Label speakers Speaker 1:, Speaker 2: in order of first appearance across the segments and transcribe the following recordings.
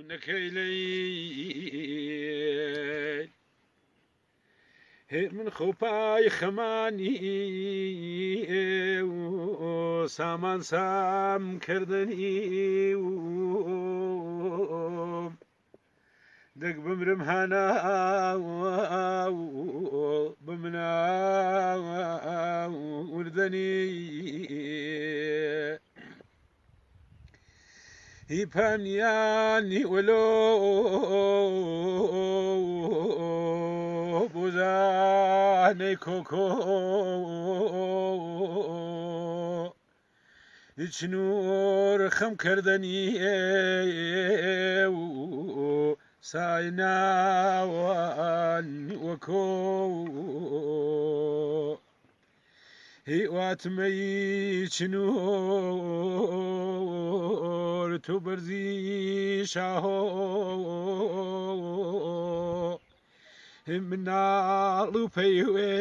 Speaker 1: نەکەی هێر من خۆپای خەمانی سامان سام کردنی دەک بمرم هانا بمنا وردنی هیپانیانی ولو بوزانەی کۆکۆ هیچ نور خەم کردنی سایناوان وەکۆ هیواتمەی چنور تو بەرزی شاهۆ مناڵ و پەیوێ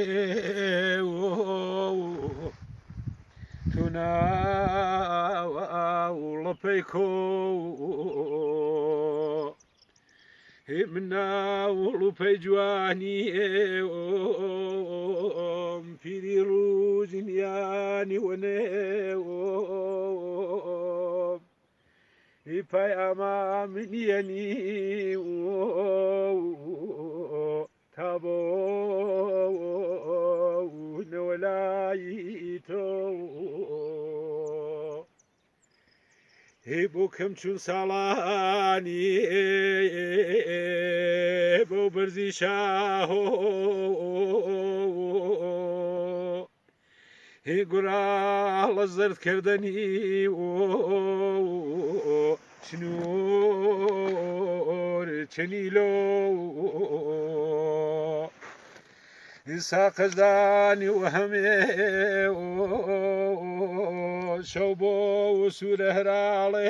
Speaker 1: تو ناوڵەپەی کۆ مناوڵ و پەی جوانی پیری ڕووزینیانی وەنێ پای ئاما منیەنی تا بۆ نەوەلایی تۆ هی بۆ کەم چون ساڵانی بۆ بەرزی شاهۆ هی گوڕاڵە زەردکردنی چنور چەنیلۆ ساقەزدانی و هەمێ شەو بۆ سوورە هەراڵێ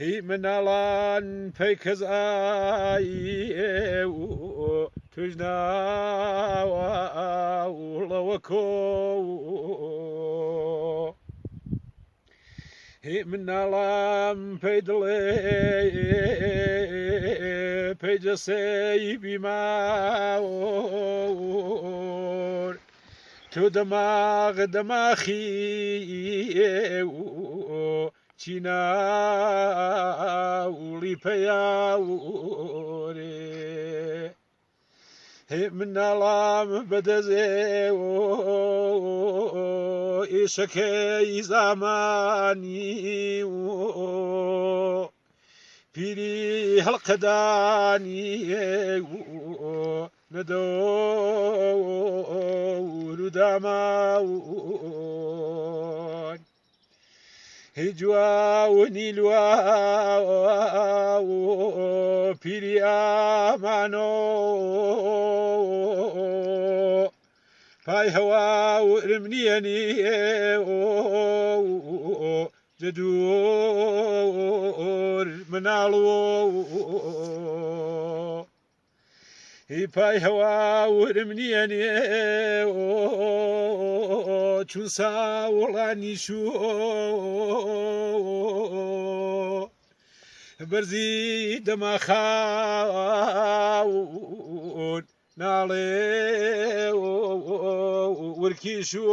Speaker 1: هی مناڵان پەی کەزایی توش ناوڵەوە کۆ هی مناڵام پەی دڵێ پەی جەسەی بیماوە تو دماغ دماخی چینا وڵی پەیاوێ هێ مناڵام بەدەزێ ئێشەکەی زامانی پیری هەڵقەدانی نەدۆر و داماوان هی جواونی لوا پیری ئامانۆ پای هەوا ورم نییەنی جەدوور مناڵۆ هی پای هەوا ورم نییەنێ چون ساوڵانی شو بەرزی دەماخاون ناڵێ ورکی شو